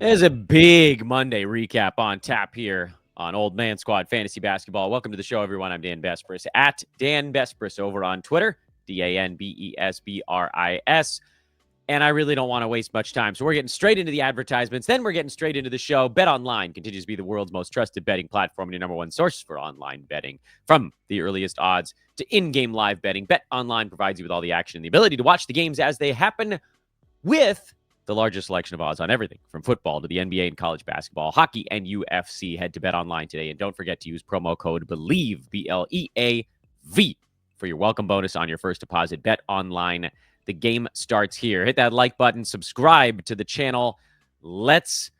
There's a big Monday recap on tap here on Old Man Squad Fantasy Basketball. Welcome to the show, everyone. I'm Dan Besbris at Dan Besbris over on Twitter, DanBesbris. And I really don't want to waste much time. So we're getting straight into the advertisements. Then we're getting straight into the show. Bet Online continues to be the world's most trusted betting platform and your number one source for online betting. From the earliest odds to in-game live betting, Bet Online provides you with all the action and the ability to watch the games as they happen with the largest selection of odds on everything from football to the NBA and college basketball, hockey, and UFC. Head to Bet Online today and don't forget to use promo code BELIEVE, BLEAV, for your welcome bonus on your first deposit. Bet Online. The game starts here. Hit that like button, subscribe to the channel. Let's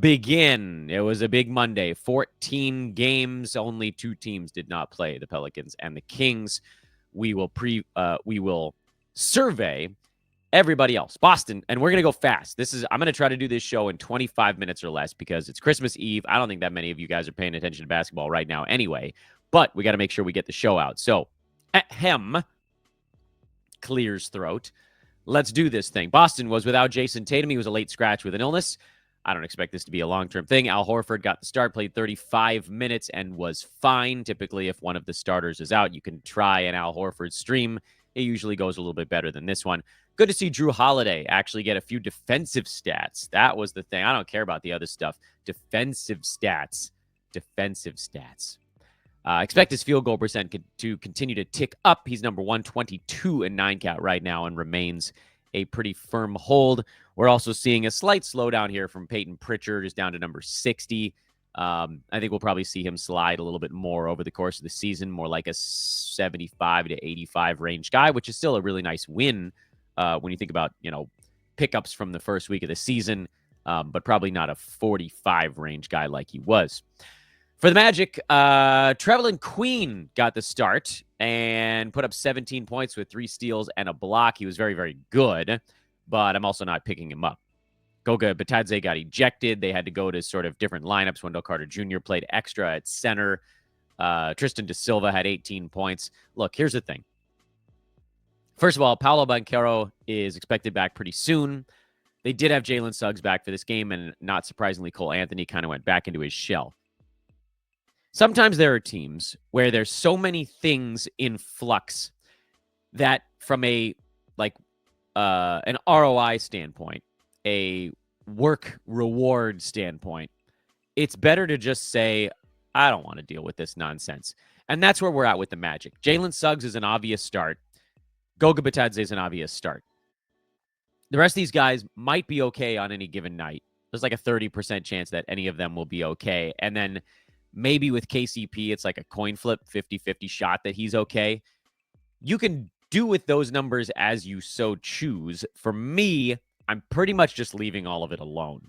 begin. It was a big Monday. 14 games. Only 2 teams did not play, the Pelicans and the Kings. We will survey everybody else. Boston, and we're going to go fast. I'm going to try to do this show in 25 minutes or less because it's Christmas Eve. I don't think that many of you guys are paying attention to basketball right now anyway, but we got to make sure we get the show out. So, ahem. Clears throat. Let's do this thing. Boston was without Jason Tatum. He was a late scratch with an illness. I don't expect this to be a long-term thing. Al Horford got the start, played 35 minutes, and was fine. Typically, if one of the starters is out, you can try an Al Horford stream. It usually goes a little bit better than this one. Good to see Drew Holiday actually get a few defensive stats. That was the thing. I don't care about the other stuff. Defensive stats. Defensive stats. Expect his field goal percent to continue to tick up. He's number 122 in 9 count right now and remains a pretty firm hold. We're also seeing a slight slowdown here from Peyton Pritchard, is down to number 60. I think we'll probably see him slide a little bit more over the course of the season, more like a 75 to 85 range guy, which is still a really nice win when you think about, pickups from the first week of the season, but probably not a 45 range guy like he was. For the Magic, Trevelyan Queen got the start and put up 17 points with 3 steals and a block. He was very, very good, but I'm also not picking him up. Goga Bitadze got ejected. They had to go to sort of different lineups. Wendell Carter Jr. played extra at center. Tristan Da Silva had 18 points. Look, here's the thing. First of all, Paolo Banchero is expected back pretty soon. They did have Jalen Suggs back for this game, and not surprisingly, Cole Anthony kind of went back into his shell. Sometimes there are teams where there's so many things in flux that from an ROI standpoint, a work reward standpoint, it's better to just say, I don't want to deal with this nonsense. And that's where we're at with the Magic. Jalen Suggs is an obvious start. Goga Bitadze is an obvious start. The rest of these guys might be okay on any given night. There's like a 30% chance that any of them will be okay. And then maybe with KCP, it's like a coin flip, 50-50 shot that he's okay. You can do with those numbers as you so choose. For me, I'm pretty much just leaving all of it alone.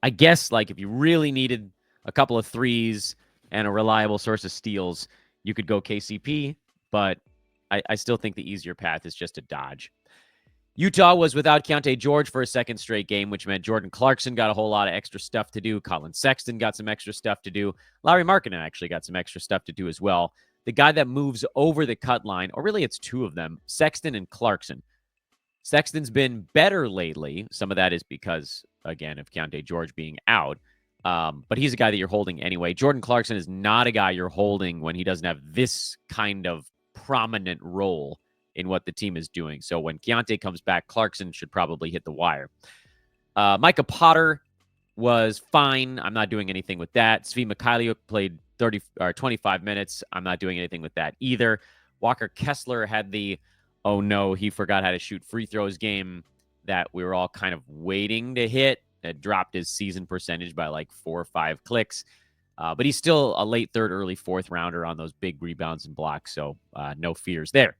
I guess, if you really needed a couple of threes and a reliable source of steals, you could go KCP, but I still think the easier path is just to dodge. Utah was without Keontae George for a second straight game, which meant Jordan Clarkson got a whole lot of extra stuff to do. Colin Sexton got some extra stuff to do. Lauri Markkanen actually got some extra stuff to do as well. The guy that moves over the cut line, or really it's 2 of them, Sexton and Clarkson. Sexton's been better lately. Some of that is because, again, of Keontae George being out. But he's a guy that you're holding anyway. Jordan Clarkson is not a guy you're holding when he doesn't have this kind of prominent role in what the team is doing. So when Keontae comes back, Clarkson should probably hit the wire. Micah Potter was fine. I'm not doing anything with that. Svi Mikhailiuk played 25 minutes. I'm not doing anything with that either. Walker Kessler had the, oh no, he forgot how to shoot free throws game that we were all kind of waiting to hit. It dropped his season percentage by 4 or 5 clicks. But he's still a late 3rd, early 4th rounder on those big rebounds and blocks. So no fears there.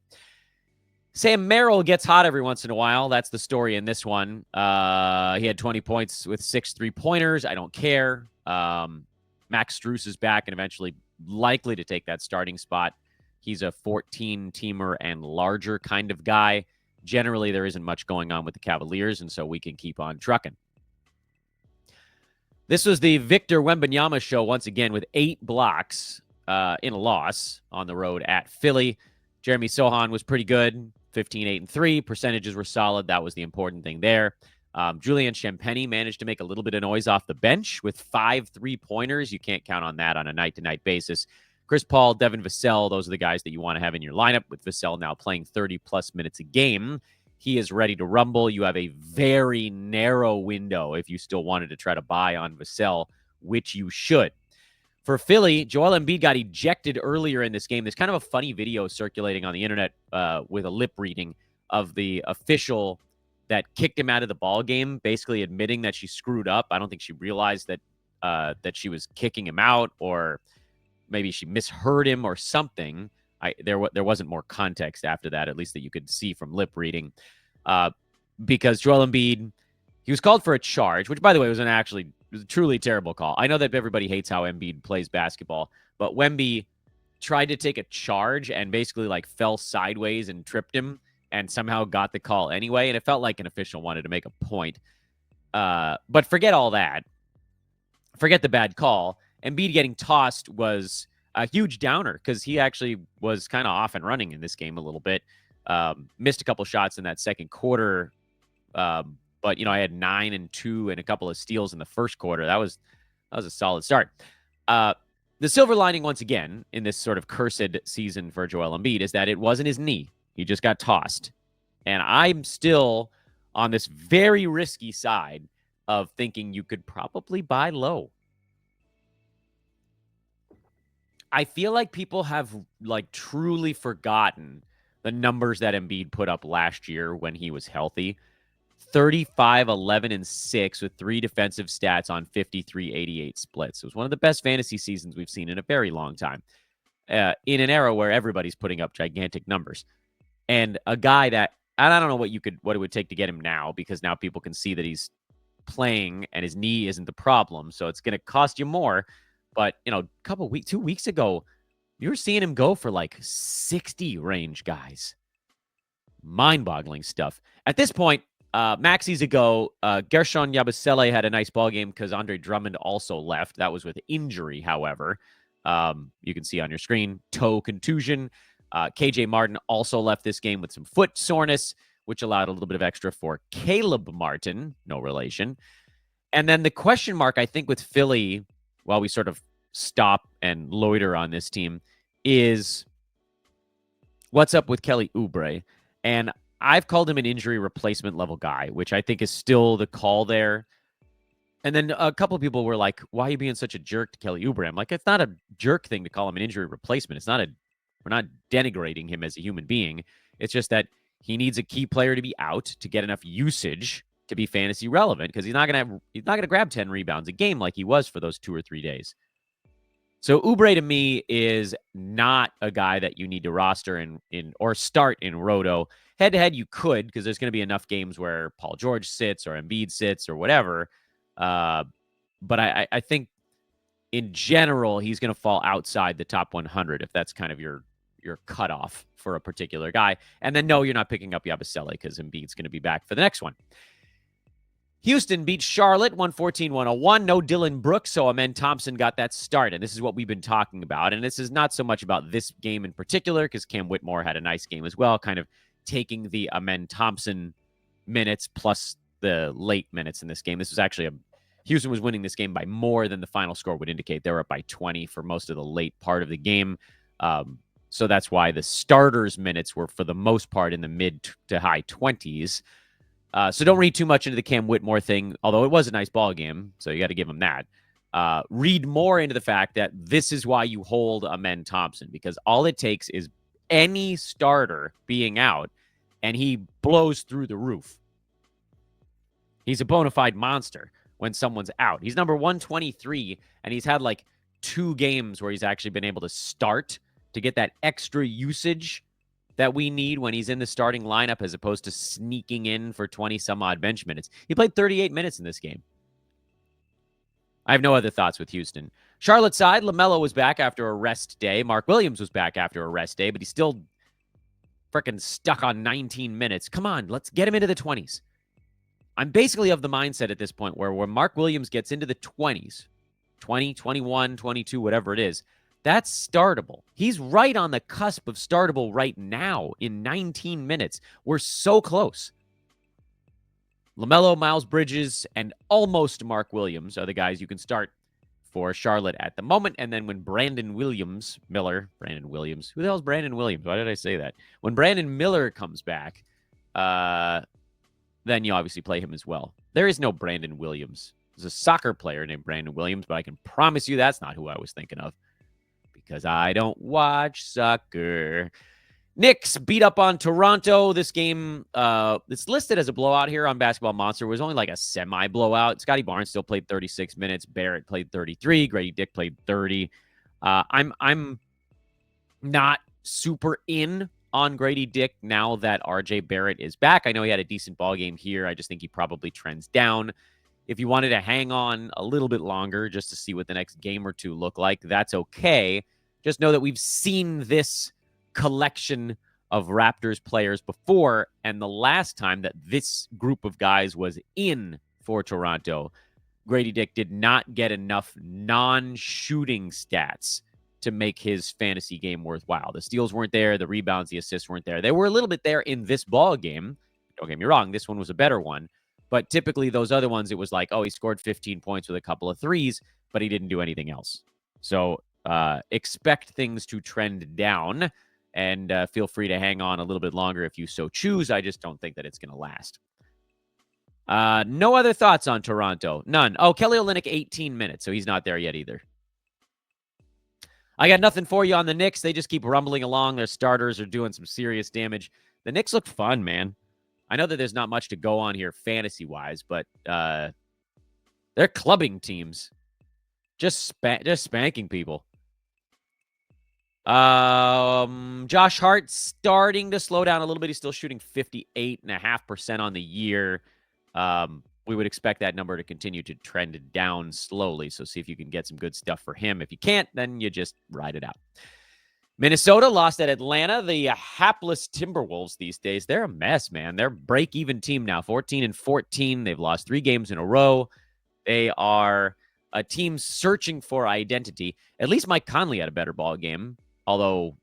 Sam Merrill gets hot every once in a while. That's the story in this one. He had 20 points with 6 3-pointers. I don't care. Max Strus is back and eventually likely to take that starting spot. He's a 14-teamer and larger kind of guy. Generally, there isn't much going on with the Cavaliers, and so we can keep on trucking. This was the Victor Wembanyama show once again with 8 blocks in a loss on the road at Philly. Jeremy Sohan was pretty good. 15, 8, and 3. Percentages were solid. That was the important thing there. Julian Champagny managed to make a little bit of noise off the bench with 5 3-pointers. You can't count on that on a night-to-night basis. Chris Paul, Devin Vassell, those are the guys that you want to have in your lineup, with Vassell now playing 30-plus minutes a game. He is ready to rumble. You have a very narrow window if you still wanted to try to buy on Vassell, which you should. For Philly, Joel Embiid got ejected earlier in this game. There's kind of a funny video circulating on the internet with a lip reading of the official that kicked him out of the ball game, basically admitting that she screwed up. I don't think she realized that she was kicking him out, or maybe she misheard him or something. There wasn't more context after that, at least that you could see from lip reading, because Joel Embiid, he was called for a charge, which, by the way, was a truly terrible call. I know that everybody hates how Embiid plays basketball, but Wemby tried to take a charge and basically like fell sideways and tripped him and somehow got the call anyway. And it felt like an official wanted to make a point. But forget all that. Forget the bad call. Embiid getting tossed was a huge downer because he actually was kind of off and running in this game a little bit. Missed a couple shots in that second quarter. But, I had 9 and 2 and a couple of steals in the first quarter. That was a solid start. The silver lining, once again, in this sort of cursed season for Joel Embiid is that it wasn't his knee. He just got tossed. And I'm still on this very risky side of thinking you could probably buy low. I feel like people have truly forgotten the numbers that Embiid put up last year when he was healthy. 35, 11, and 6 with 3 defensive stats on 53-88 splits. It was one of the best fantasy seasons we've seen in a very long time, in an era where everybody's putting up gigantic numbers. And a guy that, and I don't know what it would take to get him now, because now people can see that he's playing and his knee isn't the problem. So it's going to cost you more. But, 2 weeks ago, you were seeing him go for 60 range guys. Mind-boggling stuff. At this point, Maxi's a go. Gershon Yabusele had a nice ball game because Andre Drummond also left. That was with injury, however. You can see on your screen, toe contusion. KJ Martin also left this game with some foot soreness, which allowed a little bit of extra for Caleb Martin, no relation. And then the question mark, I think, with Philly, while we sort of stop and loiter on this team, is what's up with Kelly Oubre. And I've called him an injury replacement level guy, which I think is still the call there. And then a couple of people were like, why are you being such a jerk to Kelly Oubre? I'm like, it's not a jerk thing to call him an injury replacement. We're not denigrating him as a human being. It's just that he needs a key player to be out to get enough usage to be fantasy relevant, because he's not gonna grab 10 rebounds a game like he was for those 2 or 3 days. So Oubre to me is not a guy that you need to roster in or start in Roto. Head to head, you could, because there's going to be enough games where Paul George sits or Embiid sits or whatever. But I think in general, he's going to fall outside the top 100 if that's kind of your cutoff for a particular guy. And then, no, you're not picking up Yabusele because Embiid's going to be back for the next one. Houston beat Charlotte 114-101. No Dylan Brooks, so Amen Thompson got that start. And this is what we've been talking about. And this is not so much about this game in particular, because Cam Whitmore had a nice game as well, kind of taking the Amen Thompson minutes plus the late minutes in this game. This was actually Houston was winning this game by more than the final score would indicate. They were up by 20 for most of the late part of the game. So that's why the starters' minutes were, for the most part, in the mid to high 20s. So don't read too much into the Cam Whitmore thing, although it was a nice ball game, so you got to give him that. Read more into the fact that this is why you hold Amen Thompson, because all it takes is any starter being out, and he blows through the roof. He's a bona fide monster when someone's out. He's number 123, and he's had 2 games where he's actually been able to start to get that extra usage that we need when he's in the starting lineup, as opposed to sneaking in for 20-some-odd bench minutes. He played 38 minutes in this game. I have no other thoughts with Houston. Charlotte side, LaMelo was back after a rest day. Mark Williams was back after a rest day, but he's still freaking stuck on 19 minutes. Come on, let's get him into the 20s. I'm basically of the mindset at this point where Mark Williams gets into the 20s, 20, 21, 22, whatever it is, That's startable. He's right on the cusp of startable right now in 19 minutes. We're so close. LaMelo, Miles Bridges, and almost Mark Williams are the guys you can start for Charlotte at the moment. And then when Brandon Williams, who the hell is Brandon Williams? Why did I say that? When Brandon Miller comes back, then you obviously play him as well. There is no Brandon Williams. There's a soccer player named Brandon Williams, but I can promise you that's not who I was thinking of because I don't watch soccer. Knicks beat up on Toronto. This game, it's listed as a blowout here on Basketball Monster. It was only like a semi-blowout. Scotty Barnes still played 36 minutes. Barrett played 33. Grady Dick played 30. I'm not super in on Grady Dick now that RJ Barrett is back. I know he had a decent ball game here. I just think he probably trends down. If you wanted to hang on a little bit longer just to see what the next game or two look like, that's okay. Just know that we've seen this collection of Raptors players before, and the last time that this group of guys was in for Toronto, Grady Dick did not get enough non-shooting stats to make his fantasy game worthwhile. The steals weren't there, the rebounds, the assists weren't there. They were a little bit there in this ball game. Don't get me wrong, this one was a better one. But typically those other ones, it was like, oh, he scored 15 points with a couple of threes, but he didn't do anything else. So expect things to trend down, and feel free to hang on a little bit longer if you so choose. I just don't think that it's going to last. No other thoughts on Toronto? None. Oh, Kelly Olynyk, 18 minutes, so he's not there yet either. I got nothing for you on the Knicks. They just keep rumbling along. Their starters are doing some serious damage. The Knicks look fun, man. I know that there's not much to go on here fantasy-wise, but they're clubbing teams. Just spanking people. Josh Hart starting to slow down a little bit. He's still shooting 58.5% on the year. We would expect that number to continue to trend down slowly. So see if you can get some good stuff for him. If you can't, then you just ride it out. Minnesota lost at Atlanta. The hapless Timberwolves these days, they're a mess, man. They're break-even team now, 14-14. They've lost 3 games in a row. They are a team searching for identity. At least Mike Conley had a better ball game, although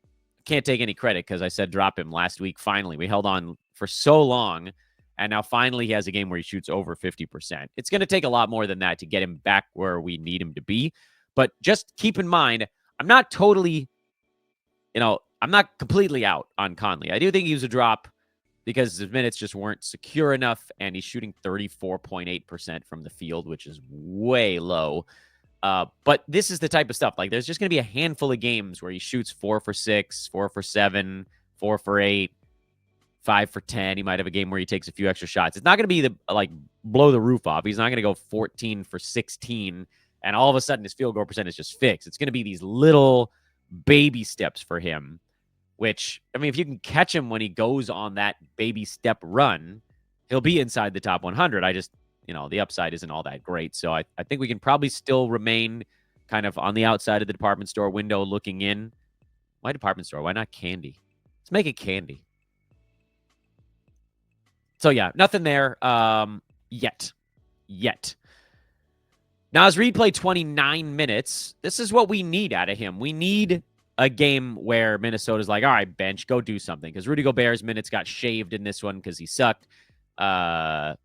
can't take any credit because I said drop him last week. Finally, we held on for so long, and now finally he has a game where he shoots over 50%. It's going to take a lot more than that to get him back where we need him to be. But just keep in mind, I'm not totally... I'm not completely out on Conley. I do think he was a drop because his minutes just weren't secure enough, and he's shooting 34.8% from the field, which is way low. But this is the type of stuff. Like, there's just going to be a handful of games where he shoots 4 for 6, 4 for 7, 4 for 8, 5 for 10. He might have a game where he takes a few extra shots. It's not going to be blow the roof off. He's not going to go 14 for 16, and all of a sudden his field goal percentage is just fixed. It's going to be these little baby steps for him, which, I mean, if you can catch him when he goes on that baby step run, he'll be inside the top 100. I just, the upside isn't all that great. So I think we can probably still remain kind of on the outside of the department store window looking in. Why department store? Why not candy? Let's make it candy. So yeah, nothing there yet. Naz Reid played 29 minutes. This is what we need out of him. We need a game where Minnesota's like, all right, bench, go do something. Because Rudy Gobert's minutes got shaved in this one because he sucked. Jaden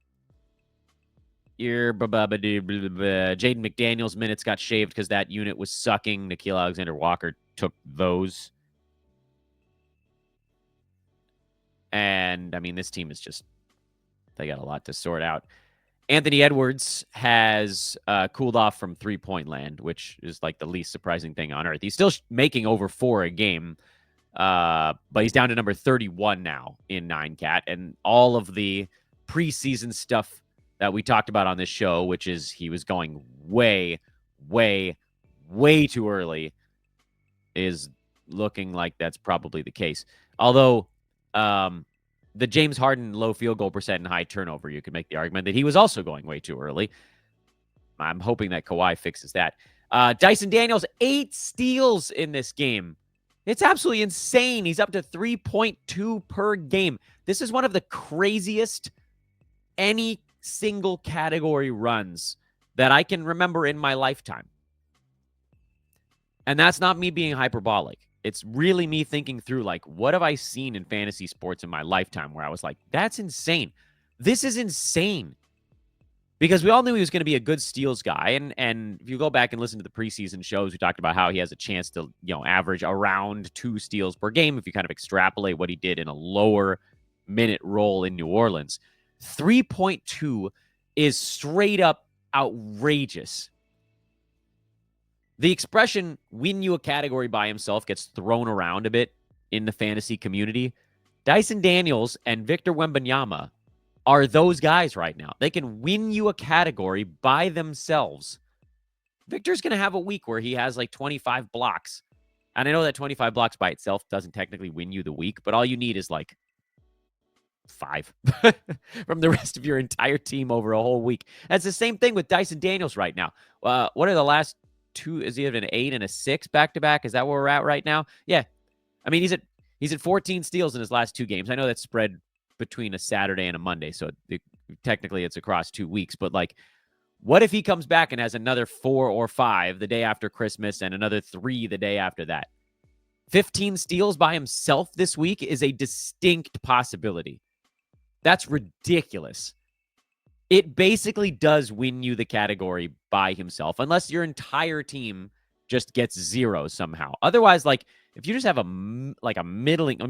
McDaniels' minutes got shaved because that unit was sucking. Nickeil Alexander-Walker took those. And, I mean, this team is just, they got a lot to sort out. Anthony Edwards has cooled off from three-point land, which is like the least surprising thing on earth. He's still making over 4 a game, but he's down to number 31 now in 9-cat. And all of the preseason stuff that we talked about on this show, which is he was going way, way, way too early, is looking like that's probably the case. Although... the James Harden low field goal percent and high turnover, you could make the argument that he was also going way too early. I'm hoping that Kawhi fixes that. Dyson Daniels, 8 steals in this game. It's absolutely insane. He's up to 3.2 per game. This is one of the craziest any single category runs that I can remember in my lifetime. And that's not me being hyperbolic. It's really me thinking through, like, what have I seen in fantasy sports in my lifetime where I was like, that's insane. This is insane. Because we all knew he was going to be a good steals guy. And if you go back and listen to the preseason shows, we talked about how he has a chance to, average around 2 steals per game if you kind of extrapolate what he did in a lower minute role in New Orleans. 3.2 is straight up outrageous. The expression win you a category by himself gets thrown around a bit in the fantasy community. Dyson Daniels and Victor Wembanyama are those guys right now. They can win you a category by themselves. Victor's going to have a week where he has like 25 blocks. And I know that 25 blocks by itself doesn't technically win you the week, but all you need is like 5 from the rest of your entire team over a whole week. That's the same thing with Dyson Daniels right now. What are the last 2? Is he have an 8 and a 6 back-to-back? Is that where we're at right now? Yeah. I mean, he's at 14 steals in his last 2 games. I know that's spread between a Saturday and a Monday, so technically it's across 2 weeks. But, like, what if he comes back and has another 4 or 5 the day after Christmas and another 3 the day after that? 15 steals by himself this week is a distinct possibility. That's ridiculous. It basically does win you the category by himself, unless your entire team just gets 0 somehow. Otherwise, like, if you just have a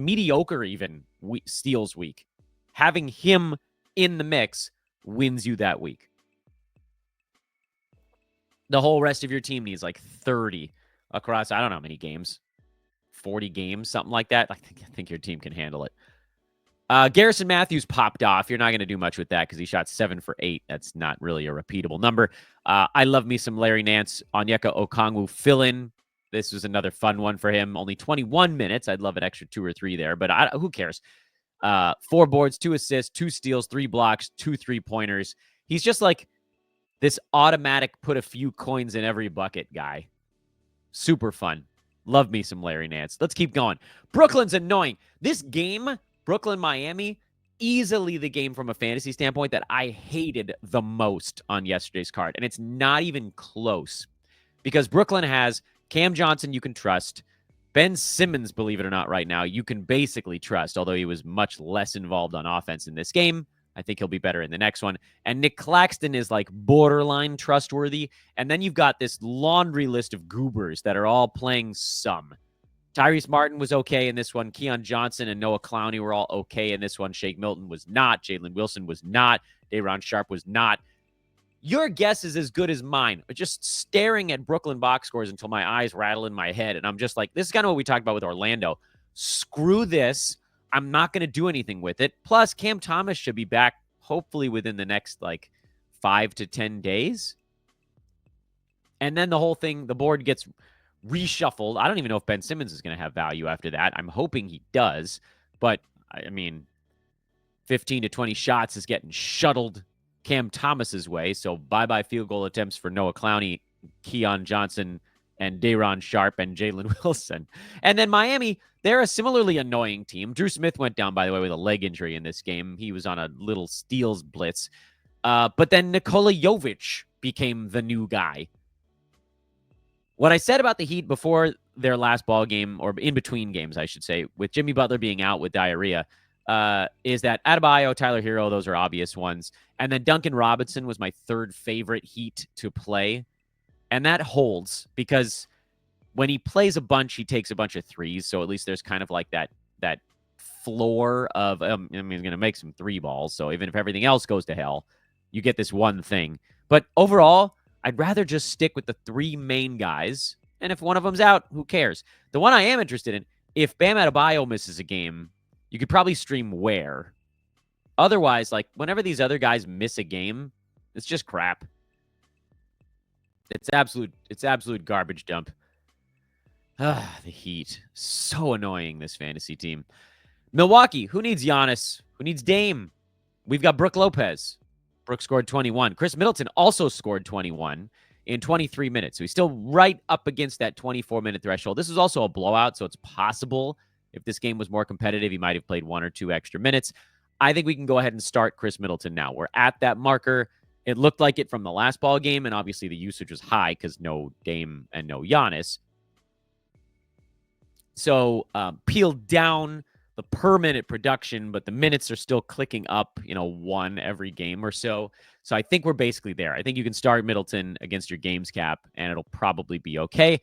mediocre even steals week, having him in the mix wins you that week. The whole rest of your team needs like 30 across, I don't know how many games, 40 games, something like that. I think your team can handle it. Garrison Matthews popped off. You're not going to do much with that because he shot 7 for 8. That's not really a repeatable number. I love me some Larry Nance. Onyeka Okongwu fill-in. This was another fun one for him. Only 21 minutes. I'd love an extra 2 or 3 there, but who cares? 4 boards, 2 assists, 2 steals, 3 blocks, 2 3-pointers. He's just like this automatic put a few coins in every bucket guy. Super fun. Love me some Larry Nance. Let's keep going. Brooklyn's annoying. This game, Brooklyn-Miami, easily the game from a fantasy standpoint that I hated the most on yesterday's card. And it's not even close because Brooklyn has Cam Johnson you can trust. Ben Simmons, believe it or not, right now, you can basically trust, although he was much less involved on offense in this game. I think he'll be better in the next one. And Nick Claxton is like borderline trustworthy. And then you've got this laundry list of goobers that are all playing some. Tyrese Martin was okay in this one. Keon Johnson and Noah Clowney were all okay in this one. Shake Milton was not. Jalen Wilson was not. Day'Ron Sharpe was not. Your guess is as good as mine. Just staring at Brooklyn box scores until my eyes rattle in my head. And I'm just like, this is kind of what we talked about with Orlando. Screw this. I'm not going to do anything with it. Plus, Cam Thomas should be back hopefully within the next, 5 to 10 days. And then the whole thing, the board gets reshuffled. I don't even know if Ben Simmons is going to have value after that. I'm hoping he does. But, I mean, 15 to 20 shots is getting shuttled Cam Thomas's way. So bye-bye field goal attempts for Noah Clowney, Keon Johnson, and Day'Ron Sharpe and Jalen Wilson. And then Miami, they're a similarly annoying team. Drew Smith went down, by the way, with a leg injury in this game. He was on a little steals blitz. But then Nikola Jovic became the new guy. What I said about the Heat before their last ball game, or in between games, I should say, with Jimmy Butler being out with diarrhea, is that Adebayo, Tyler Hero, those are obvious ones. And then Duncan Robinson was my 3rd favorite Heat to play. And that holds because when he plays a bunch, he takes a bunch of threes. So at least there's kind of like that floor of, he's going to make some 3 balls. So even if everything else goes to hell, you get this one thing. But overall, I'd rather just stick with the 3 main guys. And if one of them's out, who cares? The one I am interested in, if Bam Adebayo misses a game, you could probably stream Ware. Otherwise, whenever these other guys miss a game, it's just crap. It's absolute garbage dump. The Heat. So annoying, this fantasy team. Milwaukee, who needs Giannis? Who needs Dame? We've got Brook Lopez. Brook scored 21. Chris Middleton also scored 21 in 23 minutes. So he's still right up against that 24-minute threshold. This is also a blowout, so it's possible if this game was more competitive, he might have played 1 or 2 extra minutes. I think we can go ahead and start Chris Middleton now. We're at that marker. It looked like it from the last ball game, and obviously the usage was high because no Dame and no Giannis. So peeled down the per minute production, but the minutes are still clicking up, one every game or so. So I think we're basically there. I think you can start Middleton against your games cap, and it'll probably be okay.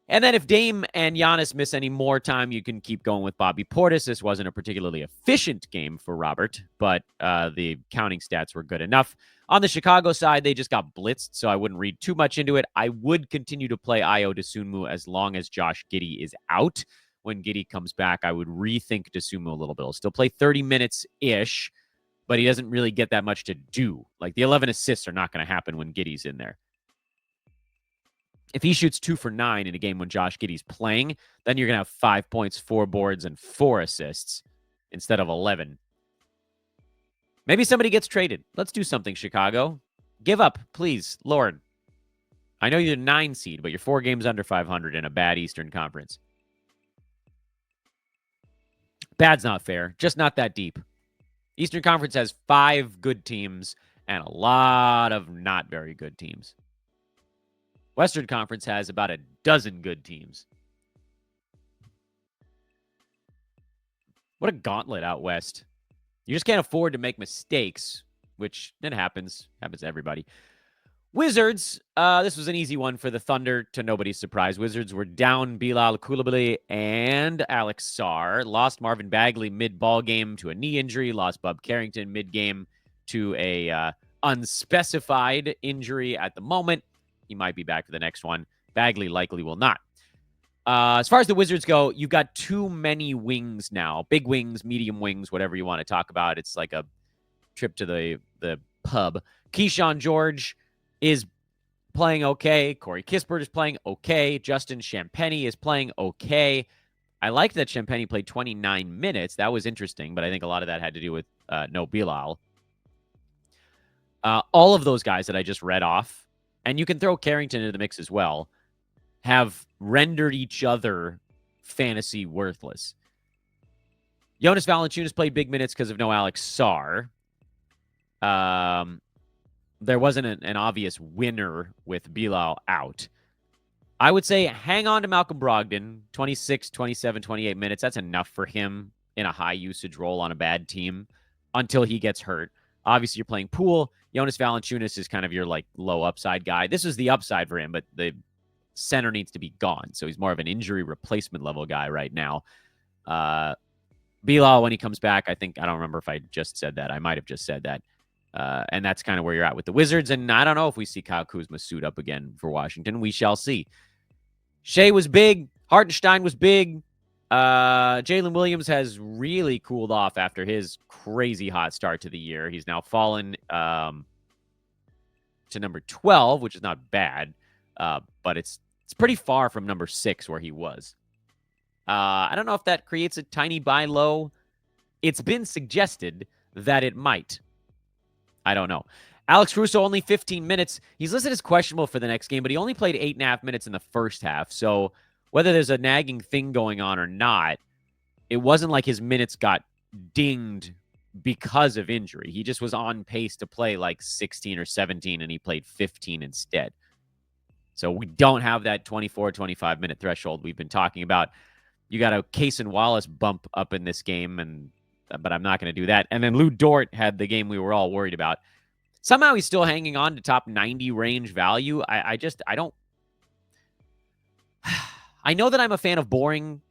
And then if Dame and Giannis miss any more time, you can keep going with Bobby Portis. This wasn't a particularly efficient game for Robert, but the counting stats were good enough. On the Chicago side, they just got blitzed, so I wouldn't read too much into it. I would continue to play Io DeSunmu as long as Josh Giddey is out. When Giddey comes back, I would rethink DeSunmu a little bit. He'll still play 30 minutes-ish, but he doesn't really get that much to do. Like, the 11 assists are not going to happen when Giddey's in there. If he shoots 2 for 9 in a game when Josh Giddey's playing, then you're going to have 5 points, 4 boards, and 4 assists instead of 11. Maybe somebody gets traded. Let's do something, Chicago. Give up, please, Lord. I know you're the 9 seed, but you're 4 games under 500 in a bad Eastern Conference. Bad's not fair, just not that deep. Eastern Conference has 5 good teams and a lot of not very good teams. Western Conference has about a dozen good teams. What a gauntlet out west. You just can't afford to make mistakes, which then happens to everybody. Wizards, this was an easy one for the Thunder, to nobody's surprise. Wizards were down Bilal Coulibaly and Alex Sarr. Lost Marvin Bagley mid-ball game to a knee injury. Lost Bub Carrington mid-game to a unspecified injury at the moment. He might be back for the next one. Bagley likely will not. As far as the Wizards go, you've got too many wings now. Big wings, medium wings, whatever you want to talk about. It's like a trip to the pub. Keyshawn George is playing okay. Corey Kispert is playing okay. Justin Champagnie is playing okay. I liked that Champagnie played 29 minutes. That was interesting, but I think a lot of that had to do with no Bilal. All of those guys that I just read off, and you can throw Carrington into the mix as well, have rendered each other fantasy worthless. Jonas Valanciunas played big minutes because of no Alex Sarr. There wasn't an obvious winner with Bilal out. I would say hang on to Malcolm Brogdon, 26, 27, 28 minutes. That's enough for him in a high usage role on a bad team until he gets hurt. Obviously, you're playing Poole. Jonas Valanciunas is kind of your low upside guy. This is the upside for him, but the center needs to be gone. So he's more of an injury replacement level guy right now. Bilal, when he comes back, I don't remember if I just said that. I might have just said that. And that's kind of where you're at with the Wizards. And I don't know if we see Kyle Kuzma suit up again for Washington. We shall see. Shea was big. Hartenstein was big. Jalen Williams has really cooled off after his crazy hot start to the year. He's now fallen to number 12, which is not bad, but it's pretty far from number 6 where he was. I don't know if that creates a tiny buy low. It's been suggested that it might. I don't know. Alex Russo, only 15 minutes. He's listed as questionable for the next game, but he only played 8.5 minutes in the first half. So whether there's a nagging thing going on or not, it wasn't like his minutes got dinged because of injury. He just was on pace to play like 16 or 17, and he played 15 instead. So we don't have that 24, 25-minute threshold we've been talking about. You got a Cason Wallace bump up in this game, but I'm not going to do that. And then Lou Dort had the game we were all worried about. Somehow he's still hanging on to top 90 range value. I don't. I know that I'm a fan of boring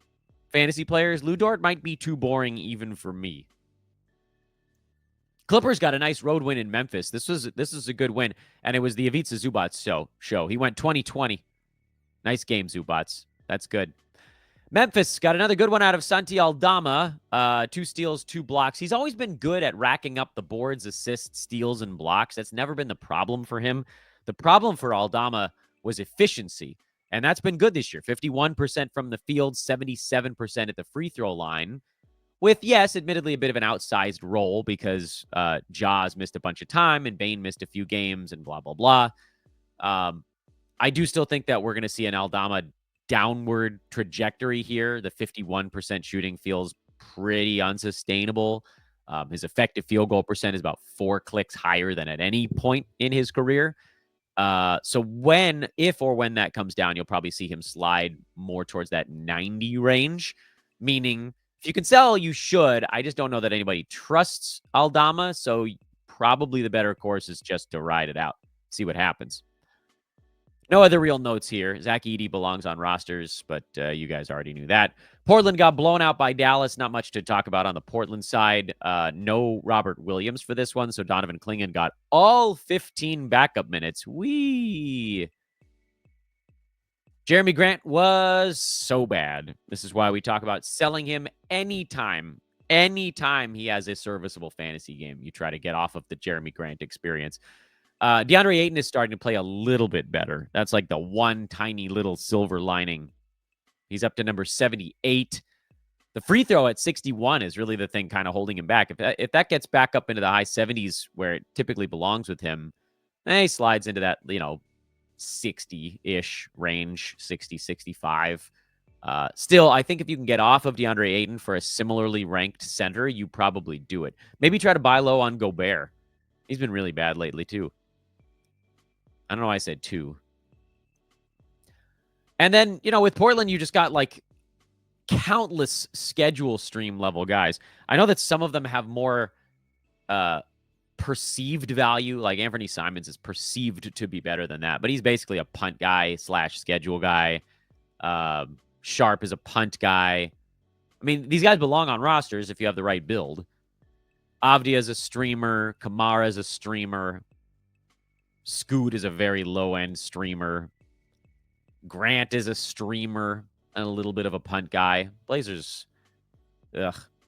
fantasy players. Lou Dort might be too boring even for me. Clippers got a nice road win in Memphis. This is a good win, and it was the Ivica Zubac show. He went 20-20. Nice game, Zubac. That's good. Memphis got another good one out of Santi Aldama. 2 steals, 2 blocks. He's always been good at racking up the boards, assists, steals, and blocks. That's never been the problem for him. The problem for Aldama was efficiency, and that's been good this year. 51% from the field, 77% at the free throw line. With, yes, admittedly a bit of an outsized role because Jaws missed a bunch of time and Bane missed a few games and blah, blah, blah. I do still think that we're going to see an Aldama downward trajectory here. The 51% shooting feels pretty unsustainable. His effective field goal percent is about 4 clicks higher than at any point in his career. So if or when that comes down, you'll probably see him slide more towards that 90 range, meaning if you can sell, you should. I just don't know that anybody trusts Aldama, so probably the better course is just to ride it out, see what happens. No other real notes here. Zach Edey belongs on rosters, but you guys already knew that. Portland got blown out by Dallas. Not much to talk about on the Portland side. No Robert Williams for this one, so Donovan Clingan got all 15 backup minutes. Jeremy Grant was so bad. This is why we talk about selling him anytime. Anytime he has a serviceable fantasy game, you try to get off of the Jeremy Grant experience. DeAndre Ayton is starting to play a little bit better. That's like the one tiny little silver lining. He's up to number 78. The free throw at 61 is really the thing kind of holding him back. If that gets back up into the high 70s where it typically belongs with him, he slides into that, 60-ish range, 60, 65. Still, I think if you can get off of DeAndre Ayton for a similarly ranked center, you probably do it. Maybe try to buy low on Gobert. He's been really bad lately, too. I don't know why I said 2. And then, with Portland, you just got like countless schedule stream level guys. I know that some of them have more perceived value. Like Anthony Simons is perceived to be better than that, but he's basically a punt guy / schedule guy. Sharp is a punt guy. I mean, these guys belong on rosters if you have the right build. Avdia is a streamer. Kamara is a streamer. Scoot is a very low-end streamer. Grant is a streamer and a little bit of a punt guy. Blazers,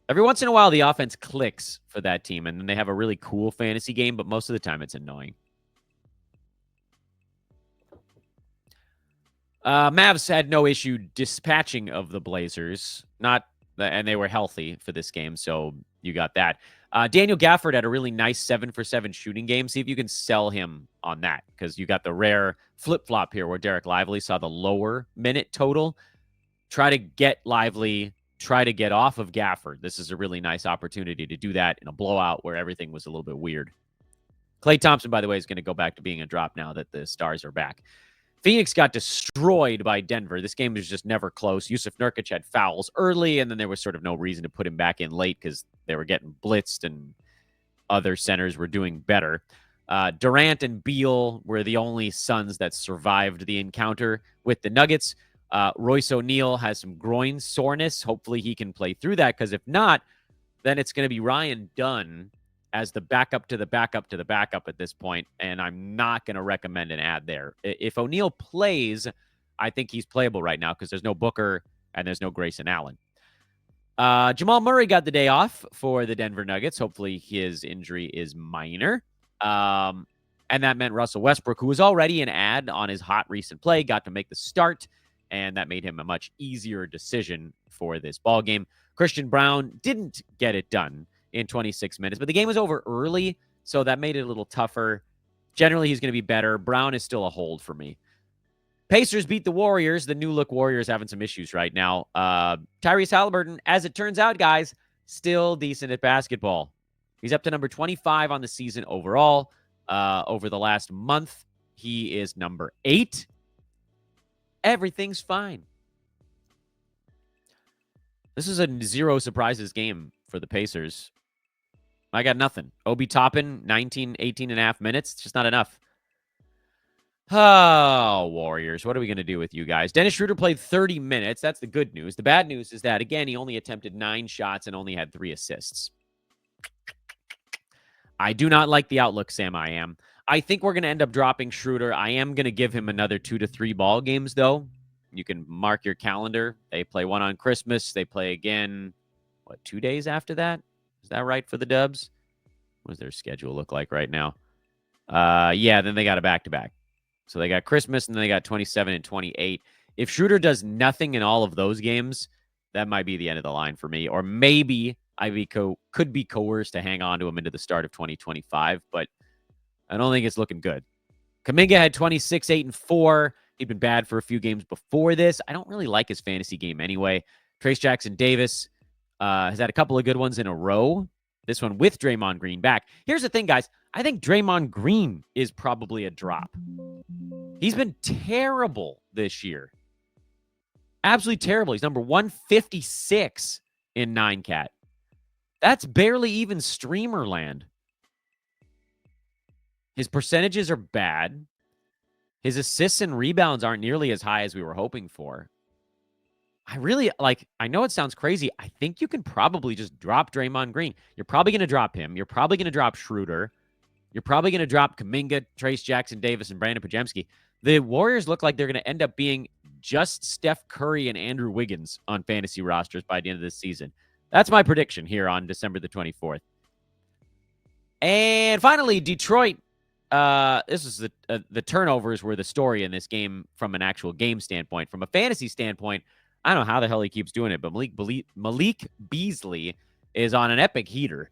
every once in a while, the offense clicks for that team, and then they have a really cool fantasy game, but most of the time it's annoying. Mavs had no issue dispatching of the Blazers, and they were healthy for this game, so you got that. Daniel Gafford had a really nice 7-for-7 shooting game. See if you can sell him on that, because you got the rare flip-flop here where Derek Lively saw the lower minute total. Try to get Lively, try to get off of Gafford. This is a really nice opportunity to do that in a blowout where everything was a little bit weird. Klay Thompson, by the way, is going to go back to being a drop now that the Stars are back. Phoenix got destroyed by Denver. This game was just never close. Yusuf Nurkic had fouls early, and then there was sort of no reason to put him back in late because they were getting blitzed and other centers were doing better. Durant and Beal were the only Suns that survived the encounter with the Nuggets. Royce O'Neal has some groin soreness. Hopefully he can play through that, because if not, then it's going to be Ryan Dunn as the backup to the backup to the backup at this point, and I'm not going to recommend an ad there. If O'Neal plays, I think he's playable right now because there's no Booker and there's no Grayson Allen. Jamal Murray got the day off for the Denver Nuggets. Hopefully his injury is minor. And that meant Russell Westbrook, who was already an ad on his hot recent play, got to make the start, and that made him a much easier decision for this ballgame. Christian Brown didn't get it done in 26 minutes, but the game was over early, so that made it a little tougher. Generally, he's going to be better. Brown is still a hold for me. Pacers beat the Warriors. The new-look Warriors having some issues right now. Tyrese Halliburton, as it turns out, guys, still decent at basketball. He's up to number 25 on the season overall. Over the last month, he is number 8. Everything's fine. This is a zero surprises game for the Pacers. I got nothing. Obi Toppin, 19, 18 and a half minutes. It's just not enough. Oh, Warriors. What are we going to do with you guys? Dennis Schroeder played 30 minutes. That's the good news. The bad news is that, again, he only attempted 9 shots and only had 3 assists. I do not like the outlook, Sam. I think we're going to end up dropping Schroeder. I am going to give him another 2 to 3 ball games, though. You can mark your calendar. They play one on Christmas. They play again, 2 days after that? Is that right for the Dubs? What does their schedule look like right now? Yeah, then they got a back-to-back. So they got Christmas, and then they got 27 and 28. If Schroeder does nothing in all of those games, that might be the end of the line for me. Or maybe I could be coerced to hang on to him into the start of 2025, but I don't think it's looking good. Kuminga had 26, 8, and 4. He'd been bad for a few games before this. I don't really like his fantasy game anyway. Trace Jackson Davis has had a couple of good ones in a row. This one with Draymond Green back. Here's the thing, guys. I think Draymond Green is probably a drop. He's been terrible this year. Absolutely terrible. He's number 156 in 9-cat. That's barely even streamer land. His percentages are bad. His assists and rebounds aren't nearly as high as we were hoping for. I know it sounds crazy. I think you can probably just drop Draymond Green. You're probably going to drop him. You're probably going to drop Schroeder. You're probably going to drop Kuminga, Trace Jackson Davis, and Brandon Pajemski. The Warriors look like they're going to end up being just Steph Curry and Andrew Wiggins on fantasy rosters by the end of this season. That's my prediction here on December the 24th. And finally, Detroit. This is the turnovers were the story in this game from an actual game standpoint. From a fantasy standpoint, I don't know how the hell he keeps doing it, but Malik Beasley is on an epic heater.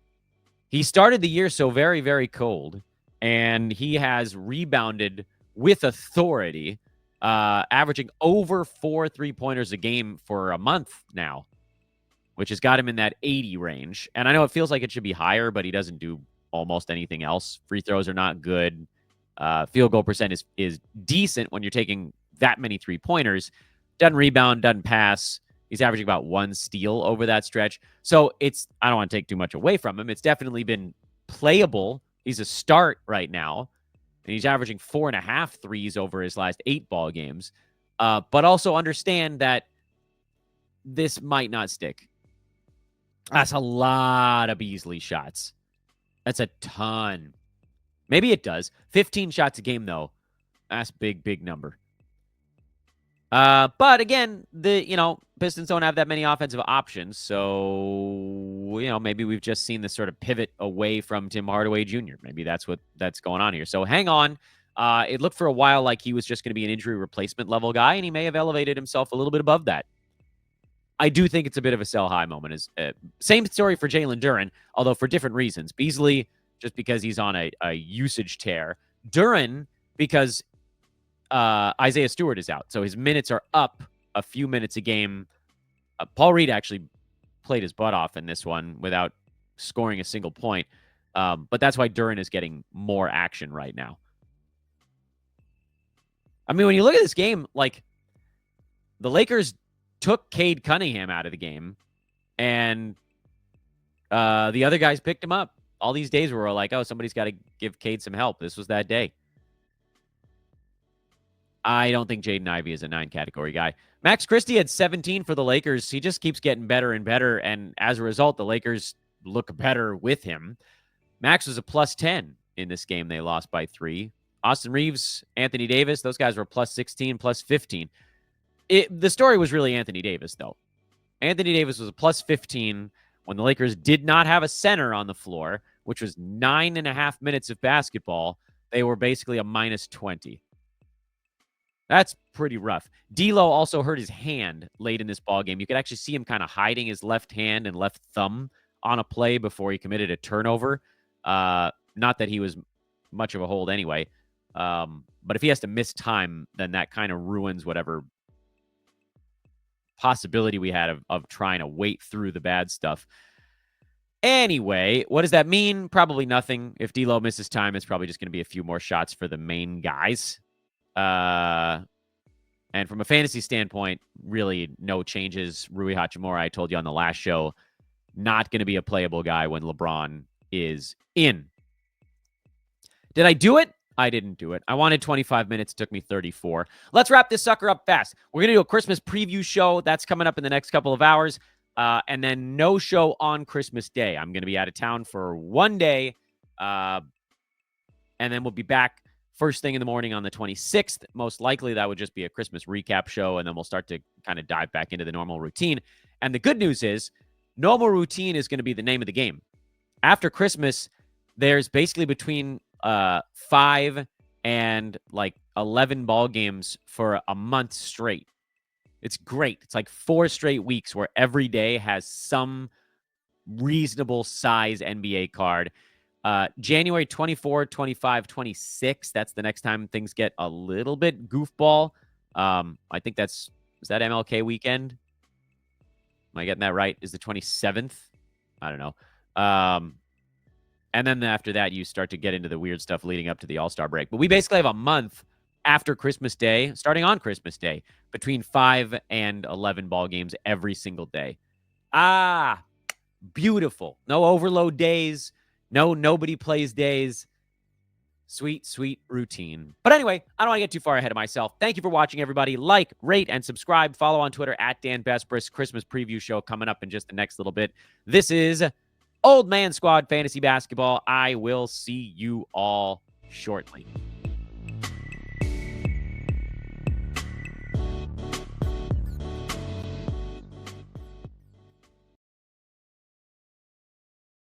He started the year so very, very cold, and he has rebounded with authority, averaging over 4 3-pointers a game for a month now, which has got him in that 80 range. And I know it feels like it should be higher, but he doesn't do almost anything else. Free throws are not good. Field goal percent is decent when you're taking that many 3-pointers. Doesn't rebound, doesn't pass. He's averaging about 1 steal over that stretch. So I don't want to take too much away from him. It's definitely been playable. He's a start right now. And he's averaging 4.5 threes over his last 8 ball games. But also understand that this might not stick. That's a lot of Beasley shots. That's a ton. Maybe it does. 15 shots a game, though. That's big, big number. But again, the Pistons don't have that many offensive options, so maybe we've just seen this sort of pivot away from Tim Hardaway Jr. Maybe that's going on here. So hang on. It looked for a while like he was just going to be an injury replacement level guy, and he may have elevated himself a little bit above that. I do think it's a bit of a sell high moment. Same story for Jalen Duren, although for different reasons. Beasley, just because he's on a usage tear. Duren, because Isaiah Stewart is out. So his minutes are up a few minutes a game. Paul Reed actually played his butt off in this one without scoring a single point. But that's why Duren is getting more action right now. I mean, when you look at this game, like the Lakers took Cade Cunningham out of the game and the other guys picked him up. All these days where we're like, oh, somebody's got to give Cade some help. This was that day. I don't think Jaden Ivey is a 9-category guy. Max Christie had 17 for the Lakers. He just keeps getting better and better, and as a result, the Lakers look better with him. Max was a plus 10 in this game. They lost by 3. Austin Reeves, Anthony Davis, those guys were plus 16, plus 15. The story was really Anthony Davis, though. Anthony Davis was a plus 15 when the Lakers did not have a center on the floor, which was 9.5 minutes of basketball. They were basically a minus 20. That's pretty rough. D'Lo also hurt his hand late in this ballgame. You could actually see him kind of hiding his left hand and left thumb on a play before he committed a turnover. Not that he was much of a hold anyway. But if he has to miss time, then that kind of ruins whatever possibility we had of trying to wait through the bad stuff. Anyway, what does that mean? Probably nothing. If D'Lo misses time, it's probably just going to be a few more shots for the main guys. And from a fantasy standpoint, really no changes. Rui Hachimura, I told you on the last show, not going to be a playable guy when LeBron is in. Did I do it? I didn't do it. I wanted 25 minutes. It took me 34. Let's wrap this sucker up fast. We're going to do a Christmas preview show. That's coming up in the next couple of hours. And then no show on Christmas Day. I'm going to be out of town for one day. And then we'll be back first thing in the morning on the 26th. Most likely that would just be a Christmas recap show, and then we'll start to kind of dive back into the normal routine. And the good news is normal routine is going to be the name of the game. After Christmas, there's basically between 5 and like 11 ball games for a month straight. It's great. It's like 4 straight weeks where every day has some reasonable size NBA card. January 24, 25, 26. That's the next time things get a little bit goofball. I think is that MLK weekend? Am I getting that right? Is the 27th? I don't know. And then after that, you start to get into the weird stuff leading up to the All-Star break. But we basically have a month after Christmas Day, starting on Christmas Day, between 5 and 11 ball games every single day. Ah, beautiful. No overload days, no nobody plays days. Sweet, sweet routine. But anyway, I don't want to get too far ahead of myself. Thank you for watching, everybody. Like, rate, and subscribe. Follow on Twitter at Dan Besbris. Christmas preview show coming up in just the next little bit. This is Old Man Squad Fantasy Basketball. I will see you all shortly.